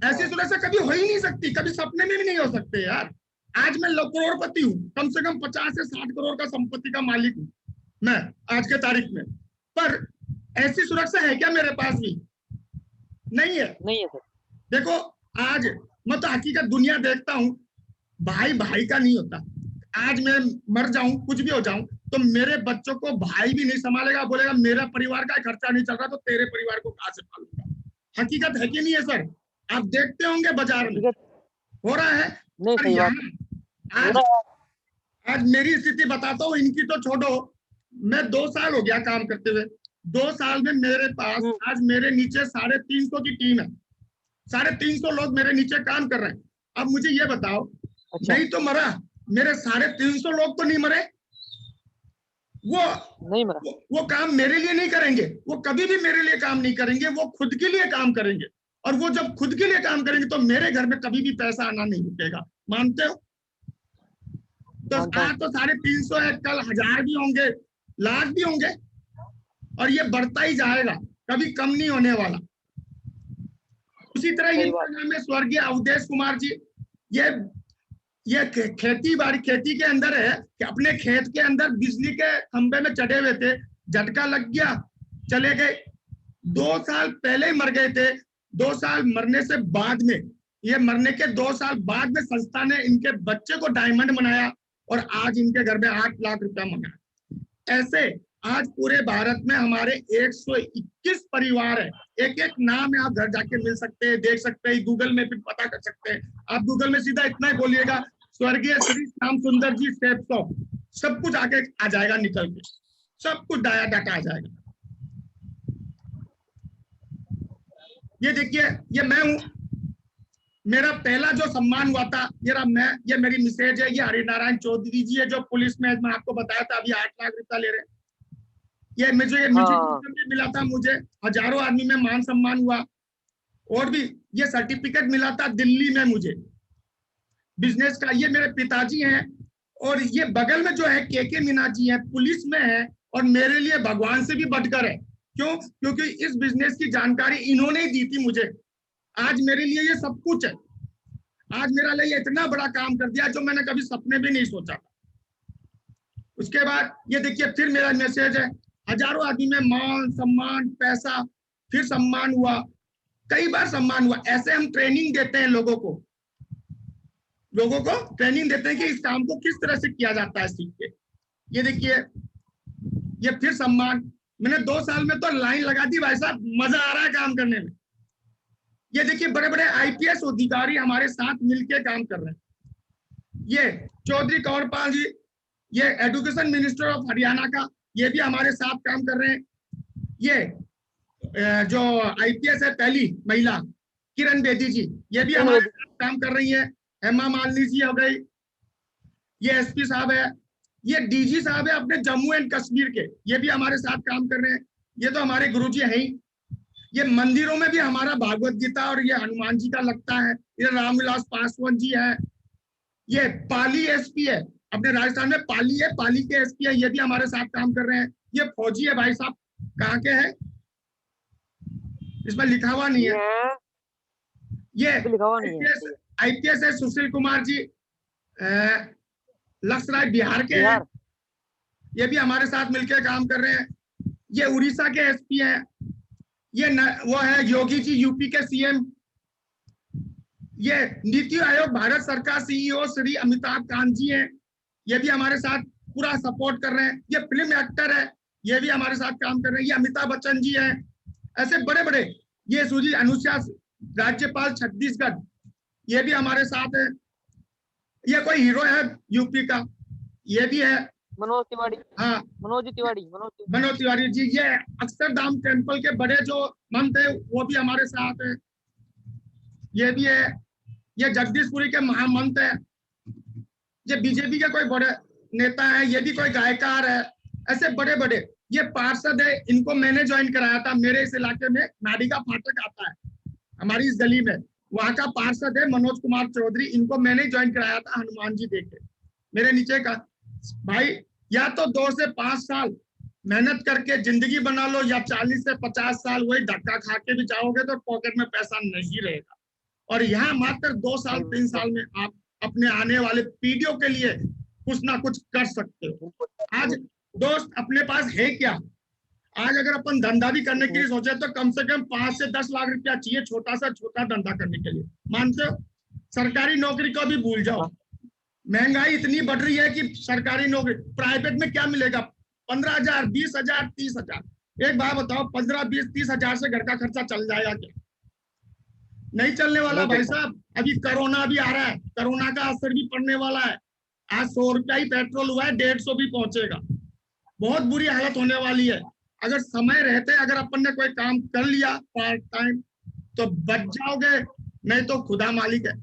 ऐसी सुरक्षा कभी हो ही नहीं सकती, कभी सपने में भी नहीं हो सकते यार। आज मैं करोड़पति हूँ, कम से कम 50 से 60 करोड़ का संपत्ति का मालिक हूँ मैं आज के तारीख में, पर ऐसी सुरक्षा है क्या मेरे पास भी? नहीं है, नहीं है सर। देखो आज मैं तो हकीकत दुनिया देखता हूँ, भाई भाई का नहीं होता। आज मैं मर जाऊं, कुछ भी हो जाऊं, तो मेरे बच्चों को भाई भी नहीं संभालेगा, बोलेगा मेरा परिवार का खर्चा नहीं चल रहा तो तेरे परिवार को कहां से पालूंगा। हकीकत है कि नहीं है सर? आप देखते होंगे बाजार में हो रहा है। नहीं, आज मेरी स्थिति बताता हूँ, इनकी तो छोड़ो। मैं 2 साल हो गया काम करते हुए। 2 साल में मेरे पास आज मेरे नीचे 350 की टीम है, 350 लोग मेरे नीचे काम कर रहे हैं। अब मुझे ये बताओ, नहीं तो मरा, मेरे 350 लोग तो नहीं मरे। वो नहीं मरा, वो काम मेरे लिए नहीं करेंगे, वो कभी भी मेरे लिए काम नहीं करेंगे, वो खुद के लिए काम करेंगे। और वो जब खुद के लिए काम करेंगे तो मेरे घर में कभी भी पैसा आना नहीं रुकेगा। मानते हो? तो आज तो 350 है, कल 1000 भी होंगे, लाख भी होंगे, और ये बढ़ता ही जाएगा, कभी कम नहीं होने वाला। उसी तरह ये नाम है स्वर्गीय अवधेश कुमार जी। ये खेती के अंदर है कि अपने खेत के अंदर बिजली के खंबे में चढ़े हुए थे, झटका लग गया, चले गए। 2 साल पहले मर गए थे। 2 साल मरने से बाद में, ये मरने के 2 साल बाद में संस्था ने इनके बच्चे को डायमंड बनाया और आज इनके घर में 8 लाख रुपया मंगाया। ऐसे आज पूरे भारत में हमारे 121 परिवार है। एक एक नाम है, आप घर जाके मिल सकते हैं, देख सकते हैं, गूगल में भी पता कर सकते हैं। आप गूगल में सीधा इतना ही बोलिएगा स्वर्गीय श्री श्याम सुंदर जी स्टेप शॉप, सब कुछ आगे आ जाएगा, निकल के सब कुछ डाटा आ जाएगा। ये देखिए, ये मैं हूं, मेरा पहला जो सम्मान हुआ था, ये मेरी मिसेज है, ये हरिनारायण चौधरी जी है जो पुलिस में, मैं आपको बताया था अभी 8 लाख रुपया ले रहे हैं। ये मुझे म्यूजिक भी मिला था, मुझे हजारों आदमी में मान सम्मान हुआ, और भी ये सर्टिफिकेट मिला था दिल्ली में मुझे बिजनेस का। ये मेरे पिताजी हैं, और ये बगल में जो है के मीना जी है, पुलिस में है, और मेरे लिए भगवान से भी बढ़कर है। क्यों? क्योंकि इस बिजनेस की जानकारी इन्होंने ही दी थी मुझे। आज मेरे लिए ये सब कुछ है। आज मेरा लिए इतना बड़ा काम कर दिया जो मैंने कभी सपने भी नहीं सोचा था। उसके बाद ये देखिए, फिर मेरा मैसेज है, हजारों आदमी में मान सम्मान, पैसा, फिर सम्मान हुआ, कई बार सम्मान हुआ। ऐसे हम ट्रेनिंग देते हैं लोगों को ट्रेनिंग देते हैं कि इस काम को किस तरह से किया जाता है, सीख के। ये देखिए, ये फिर सम्मान। मैंने 2 साल में तो लाइन लगा दी भाई साहब, मजा आ रहा है काम करने में। ये देखिए, बड़े बड़े आईपीएस अधिकारी हमारे साथ मिलकर काम कर रहे हैं। ये चौधरी कंवरपाल जी, ये एजुकेशन मिनिस्टर ऑफ हरियाणा का, ये भी हमारे साथ काम कर रहे हैं। ये जो आईपीएस है पहली महिला, किरण बेदी जी, ये भी हमारे साथ काम कर रही है। हेमा मालिनी जी हो गई, ये एसपी साहब है, ये डीजी साहब है अपने जम्मू एंड कश्मीर के, ये भी हमारे साथ काम कर रहे हैं। ये तो हमारे गुरुजी हैं ही। ये मंदिरों में भी हमारा भागवत गीता और ये हनुमान जी का लगता है। ये रामविलास पासवान जी है, ये पाली एसपी है अपने राजस्थान में, पाली है, पाली के एसपी है, ये भी हमारे साथ काम कर रहे हैं। ये फौजी है भाई साहब, कहाँ के हैं, इसमें लिखा हुआ नहीं है, ये आईपीएस है सुशील कुमार जी, लक्ष्य बिहार के हैं, ये भी हमारे साथ मिलकर काम कर रहे हैं। ये उड़ीसा के एसपी हैं, ये वो है योगी जी, यूपी के सीएम। ये नीति आयोग भारत सरकार सीईओ श्री अमिताभ कांत जी हैं, ये भी हमारे साथ पूरा सपोर्ट कर रहे हैं। ये फिल्म एक्टर है, ये भी हमारे साथ काम कर रहे हैं। ये अमिताभ बच्चन जी हैं, ऐसे बड़े बड़े। ये सूजी अनुसुईया राज्यपाल छत्तीसगढ़, ये भी हमारे साथ है। ये कोई हीरो है यूपी का, ये भी है मनोज तिवारी। हाँ, मनोज तिवारी जी। ये अक्षरधाम टेम्पल के बड़े जो मंत है, वो भी हमारे साथ है, ये भी है। ये जगदीशपुरी के महामंत है। ये बीजेपी के कोई बड़े नेता है, ये भी कोई गायकार है। ऐसे बड़े बड़े ये पार्षद है, इनको मैंने ज्वाइन कराया था। मेरे इस इलाके में नाडिका फाटक आता है, हमारी इस गली में, वहां का पार्षद है मनोज कुमार चौधरी, इनको मैंने ज्वाइन कराया था हनुमान जी देखे। मेरे नीचे का भाई, या तो 2 से 5 साल मेहनत करके जिंदगी बना लो, या 40 से 50 साल वही धक्का खा के भी जाओगे तो पॉकेट में पैसा नहीं रहेगा। और यहाँ मात्र 2 साल 3 साल में आप अपने आने वाले पीढ़ियों के लिए कुछ ना कुछ कर सकते हो। आज दोस्त अपने पास है क्या? आज अगर अपन धंधा भी करने के लिए सोचे तो कम से कम 5 से 10 लाख रुपया चाहिए, छोटा सा छोटा धंधा करने के लिए। मानते हो? सरकारी नौकरी को भी भूल जाओ, महंगाई इतनी बढ़ रही है कि सरकारी नौकरी, प्राइवेट में क्या मिलेगा? 15,000, 20,000, 30,000। एक बात बताओ, 15, 20, 30,000 से घर का खर्चा चल जाएगा क्या? नहीं चलने वाला भाई साहब। अभी कोरोना भी आ रहा है, कोरोना का असर भी पड़ने वाला है। आज 100 रुपया ही पेट्रोल हुआ है, 150 भी पहुंचेगा। बहुत बुरी हालत होने वाली है। अगर समय रहते अगर अपन ने कोई काम कर लिया पार्ट टाइम तो बच जाओगे, नहीं तो खुदा मालिक है।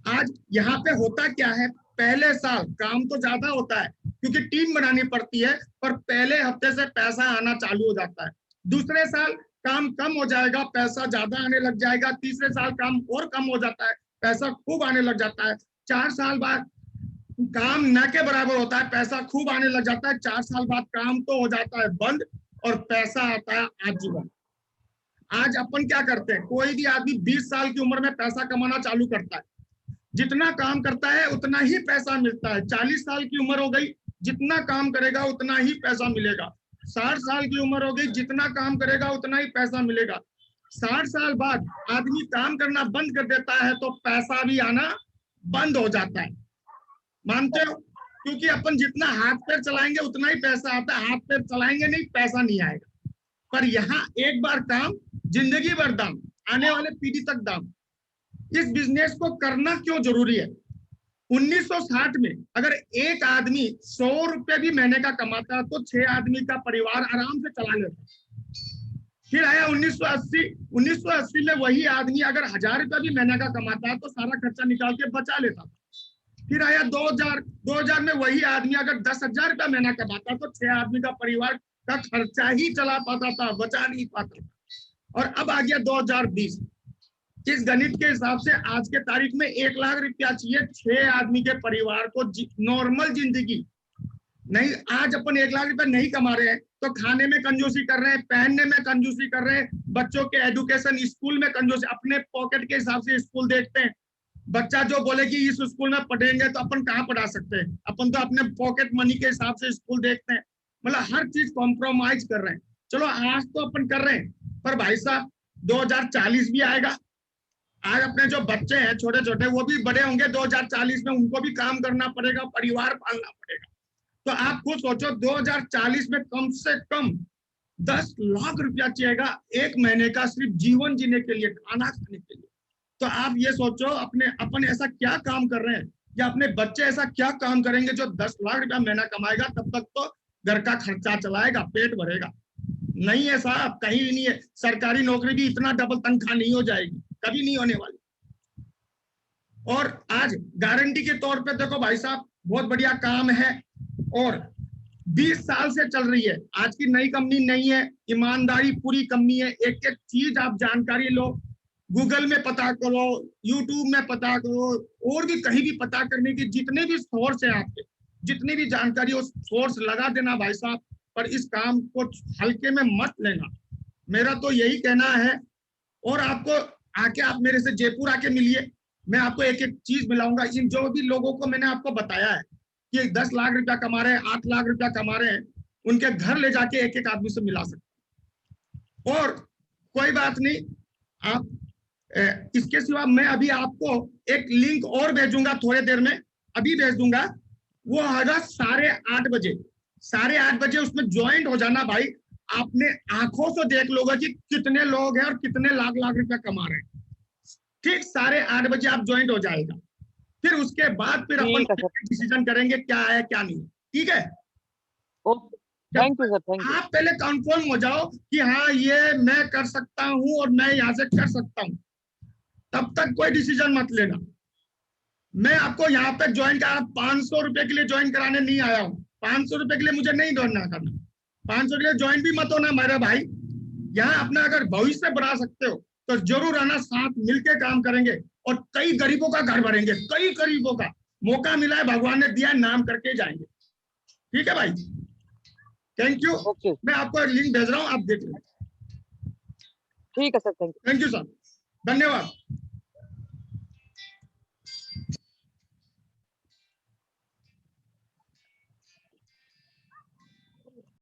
आज यहाँ पे होता क्या है, पहले साल काम तो ज्यादा होता है क्योंकि टीम बनानी पड़ती है, पर पहले हफ्ते से पैसा आना चालू हो जाता है। दूसरे साल काम कम हो जाएगा, पैसा ज्यादा आने लग जाएगा। तीसरे साल काम और कम हो जाता है, पैसा खूब आने लग जाता है। 4 साल बाद काम न के बराबर होता है, पैसा खूब आने लग जाता है। 4 साल बाद काम तो हो जाता है बंद और पैसा आता है आजीवन। आज अपन क्या करते हैं, कोई भी आदमी 20 साल की उम्र में पैसा कमाना चालू करता है। जितना काम करता है उतना ही पैसा मिलता है। 40 साल की उम्र हो गई, जितना काम करेगा उतना ही पैसा मिलेगा। 60 साल की उम्र हो गई, जितना काम करेगा उतना ही पैसा मिलेगा। 60 साल बाद आदमी काम करना बंद कर देता है तो पैसा भी आना बंद हो जाता है। मानते हो? क्योंकि अपन जितना हाथ पैर चलाएंगे उतना ही पैसा आता है, हाथ पैर चलाएंगे नहीं पैसा नहीं आएगा। पर यहाँ एक बार काम, जिंदगी भर दाम, आने वाले पीढ़ी तक दाम। इस बिजनेस को करना क्यों जरूरी है? 1960 में अगर एक आदमी 100 रुपए भी महीने का कमाता तो 6 आदमी का परिवार आराम से चला लेता। फिर आया 1980 में वही आदमी अगर 1000 रुपया भी महीने का कमाता तो सारा खर्चा निकाल के बचा लेता था। फिर आया 2000 में वही आदमी अगर 10,000 रुपया महीना कमाता तो 6 आदमी का परिवार का खर्चा ही चला पाता था, बचा नहीं पाता था। और अब आ गया 2020। इस गणित के हिसाब से आज के तारीख में 1 लाख रुपया चाहिए 6 आदमी के परिवार को नॉर्मल जिंदगी। नहीं, आज अपन 1 लाख रुपया नहीं कमा रहे हैं तो खाने में कंजूसी कर रहे हैं, पहनने में कंजूसी कर रहे हैं, बच्चों के एजुकेशन स्कूल में कंजूसी, अपने पॉकेट के हिसाब से स्कूल देखते हैं। बच्चा जो बोले कि इस स्कूल में पढ़ेंगे तो अपन कहाँ पढ़ा सकते हैं, अपन तो अपने पॉकेट मनी के हिसाब से स्कूल देखते हैं। मतलब हर चीज कॉम्प्रोमाइज कर रहे हैं। चलो आज तो अपन कर रहे हैं, पर भाई साहब 2040 भी आएगा। आज अपने जो बच्चे हैं छोटे छोटे वो भी बड़े होंगे 2040 में, उनको भी काम करना पड़ेगा, परिवार पालना पड़ेगा। तो आप खुद सोचो 2040 में कम से कम 10 लाख रुपया चाहिएगा एक महीने का, सिर्फ जीवन जीने के लिए, खाना खाने के लिए। तो आप ये सोचो अपन ऐसा क्या काम कर रहे हैं, या अपने बच्चे ऐसा क्या काम करेंगे जो 10 लाख रुपया महीना कमाएगा, तब तक तो घर का खर्चा चलाएगा, पेट भरेगा। नहीं है साहब, कहीं नहीं है। सरकारी नौकरी भी इतना डबल तनख्वाह नहीं हो जाएगी, कभी नहीं होने वाली। और आज गारंटी के तौर पे देखो भाई साहब, बहुत बढ़िया काम है और 20 साल से चल रही है। आज की नई कंपनी नहीं है, ईमानदारी पूरी कंपनी है। एक एक चीज आप जानकारी लो, गूगल में पता करो, यूट्यूब में पता करो, और भी कहीं भी पता करने की जितने भी सोर्स है आपके, जितनी भी जानकारी हो सोर्स लगा देना भाई साहब। पर इस काम को हल्के में मत लेना, मेरा तो यही कहना है। और आपको आके आप मेरे से जयपुर आके मिलिए, मैं आपको एक एक चीज मिलाऊंगा। इन जो भी लोगों को मैंने आपको बताया है कि 10 लाख रुपया कमा रहे हैं, 8 लाख रुपया कमा रहे हैं, उनके घर ले जाके एक एक आदमी से मिला सकते। और कोई बात नहीं, आप इसके सिवा मैं अभी आपको एक लिंक और भेजूंगा, थोड़ी देर में अभी भेज दूंगा। वो होगा 8:30 बजे, 8:30 बजे उसमें ज्वाइंट हो जाना भाई। आपने आंखों से देख लोगे कि कितने लोग हैं और कितने लाख लाख रुपया कमा रहे हैं। ठीक 8:30 बजे आप ज्वाइंट हो जाएगा। फिर उसके बाद फिर अपन डिसीजन करेंगे क्या है क्या नहीं। ठीक है, thank you sir, thank you. आप पहले कंफर्म हो जाओ कि हाँ ये मैं कर सकता हूँ और मैं यहाँ से कर सकता हूँ, तब तक कोई डिसीजन मत लेना। मैं आपको यहाँ पे ज्वाइन करा, 500 रुपए के लिए ज्वाइन कराने नहीं आया हूँ। 500 रुपए के लिए मुझे नहीं ज्वाइन करना, 500 के लिए ज्वाइन भी मत होना मेरे भाई। यहाँ अपना अगर भविष्य बढ़ा सकते हो तो जरूर आना, साथ मिलके काम करेंगे और कई गरीबों का घर भरेंगे। कई गरीबों का मौका मिला है, भगवान ने दिया है, नाम करके जाएंगे। ठीक है भाई, थैंक यू। मैं आपको एक लिंक भेज रहा हूँ, आप देख लें। ठीक है sir, thank you. Thank you sir, धन्यवाद।